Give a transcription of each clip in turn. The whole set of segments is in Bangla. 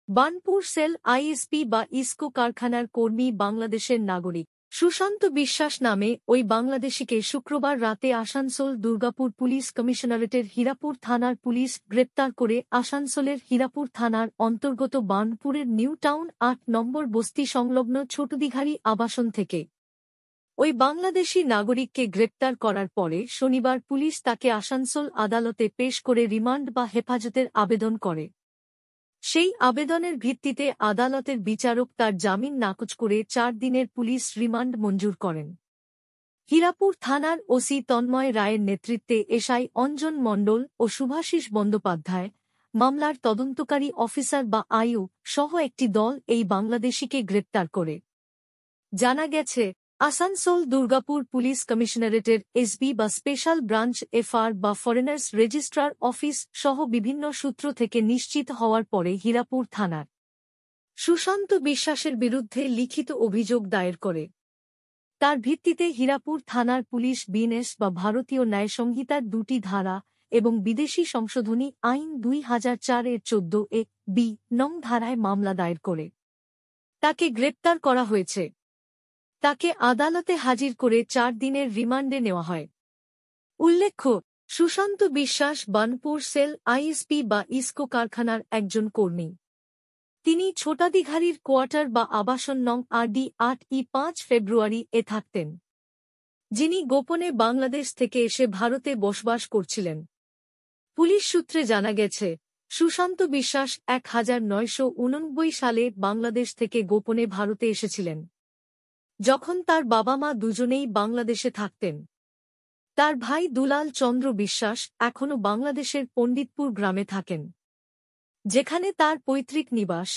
বার্নপুর সেল আইএসপি বা ইসকো কারখানার কর্মী বাংলাদেশের নাগরিক সুশান্ত বিশ্বাস নামে ওই বাংলাদেশিকে শুক্রবার রাতে আসানসোল দুর্গাপুর পুলিশ কমিশনারেটের হীরাপুর থানার পুলিশ গ্রেপ্তার করে আসানসোলের হীরাপুর থানার অন্তর্গত বার্নপুরের নিউ টাউন ৮ নম্বর বস্তি সংলগ্ন ছোটদিঘারি আবাসন থেকে। ওই বাংলাদেশি নাগরিককে গ্রেপ্তার করার পরে শনিবার পুলিশ তাকে আসানসোল আদালতে পেশ করে রিমান্ড বা হেফাজতের আবেদন করে। সেই আবেদনের ভিত্তিতে আদালতের বিচারক তার জামিন নাকচ করে ৪ দিনের পুলিশ রিমান্ড মঞ্জুর করেন। হীরাপুর থানার ওসি তন্ময় রায়ের নেতৃত্বে এসআই অঞ্জন মণ্ডল ও শুভাশিস বন্দ্যোপাধ্যায়, মামলার তদন্তকারী অফিসার বা আইও সহ একটি দল এই বাংলাদেশিকে গ্রেপ্তার করে। জানা গেছে, আসানসোল দুর্গাপুর পুলিশ কমিশনারেটের এসবি বা স্পেশাল ব্রাঞ্চ এফআর বা ফরেনার্স রেজিস্ট্রার অফিস সহ বিভিন্ন সূত্র থেকে নিশ্চিত হওয়ার পরে হীরাপুর থানার সুশান্ত বিশ্বাসের বিরুদ্ধে লিখিত অভিযোগ দায়ের করে। তার ভিত্তিতে হীরাপুর থানার পুলিশ বিএনএস বা ভারতীয় ন্যায়সংহিতার ২টি ধারা এবং বিদেশি সংশোধনী আইন ২০০৪-এর ১৪ বি নং ধারায় মামলা দায়ের করে তাকে গ্রেপ্তার করা হয়েছে। তাকে আদালতে হাজির করে ৪ দিনের রিমান্ডে নেওয়া হয়। উল্লেখ্য, সুশান্ত বিশ্বাস বার্নপুর সেল আইএসপি বা ইসকো কারখানার একজন কর্মী। তিনি ছোটাদিঘারির কোয়ার্টার বা আবাসন নং আরডি ৮ই ৫ ফেব্রুয়ারি এ থাকতেন, যিনি গোপনে বাংলাদেশ থেকে এসে ভারতে বসবাস করছিলেন। পুলিশ সূত্রে জানা গেছে, সুশান্ত বিশ্বাস ১৯৮৯ সালে বাংলাদেশ থেকে গোপনে ভারতে এসেছিলেন, যখন তার বাবা-মা দুজনেই বাংলাদেশে থাকতেন। তার ভাই দুলাল চন্দ্র বিশ্বাস এখনও বাংলাদেশের পণ্ডিতপুর গ্রামে থাকেন, যেখানে তার পৈতৃক নিবাস।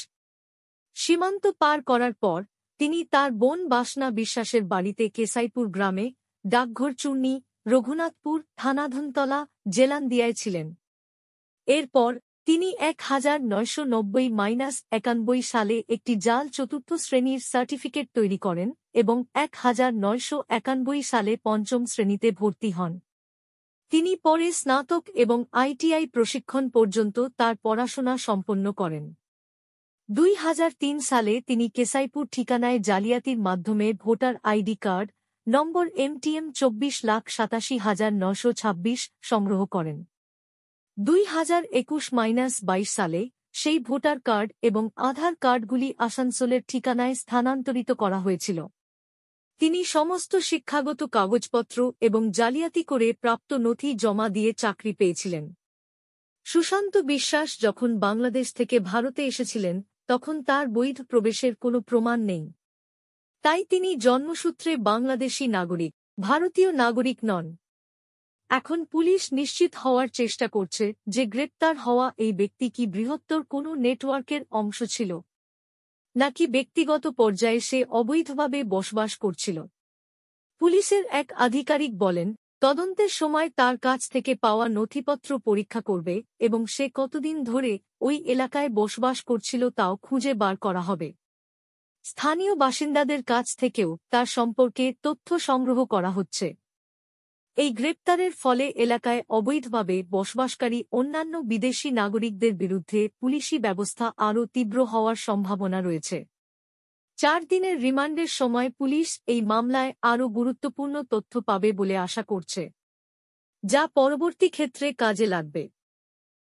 সীমান্ত পার করার পর তিনি তার বোন বাসনা বিশ্বাসের বাড়িতে কেসাইপুর গ্রামে, ডাকঘর চূর্ণী, রঘুনাথপুর, থানাধনতলা, জেলান্দিয়ায় ছিলেন। এরপর তিনি ১৯৯০-৯১ সালে একটি জাল চতুর্থ শ্রেণীর সার্টিফিকেট তৈরি করেন এবং ১৯৯১ সালে ৫ম শ্রেণীতে ভর্তি হন। তিনি পরে স্নাতক এবং আইটিআই প্রশিক্ষণ পর্যন্ত তার পড়াশোনা সম্পন্ন করেন। ২০০৩ সালে তিনি কেসাইপুর ঠিকানায় জালিয়াতির মাধ্যমে ভোটার আইডি কার্ড নম্বর MTM ২৪,৮৭,৯২৬ সংগ্রহ করেন। ২০২১-২২ সালে সেই ভোটার কার্ড এবং আধার কার্ডগুলি আসানসোলের ঠিকানায় স্থানান্তরিত করা হয়েছিল। তিনি সমস্ত শিক্ষাগত কাগজপত্র এবং জালিয়াতি করে প্রাপ্ত নথি জমা দিয়ে চাকরি পেয়েছিলেন। সুশান্ত বিশ্বাস যখন বাংলাদেশ থেকে ভারতে এসেছিলেন, তখন তার বৈধ প্রবেশের কোনো প্রমাণ নেই। তাই তিনি জন্মসূত্রে বাংলাদেশী নাগরিক, ভারতীয় নাগরিক নন। এখন পুলিশ নিশ্চিত হওয়ার চেষ্টা করছে যে গ্রেপ্তার হওয়া এই ব্যক্তি কি বৃহত্তর কোনো নেটওয়ার্কের অংশ ছিল, নাকি ব্যক্তিগত পর্যায়ে সে অবৈধভাবে বসবাস করছিল। পুলিশের এক আধিকারিক বলেন, তদন্তের সময় তার কাছ থেকে পাওয়া নথিপত্র পরীক্ষা করবে এবং সে কতদিন ধরে ওই এলাকায় বসবাস করছিল তাও খুঁজে বার করা হবে। স্থানীয় বাসিন্দাদের কাছ থেকেও তার সম্পর্কে তথ্য সংগ্রহ করা হচ্ছে। এই গ্রেপ্তারের ফলে এলাকায় অবৈধভাবে বসবাসকারী অন্যান্য বিদেশি নাগরিকদের বিরুদ্ধে পুলিশি ব্যবস্থা আরও তীব্র হওয়ার সম্ভাবনা রয়েছে। ৪ দিনের রিমান্ডের সময় পুলিশ এই মামলায় আরও গুরুত্বপূর্ণ তথ্য পাবে বলে আশা করছে, যা পরবর্তী ক্ষেত্রে কাজে লাগবে।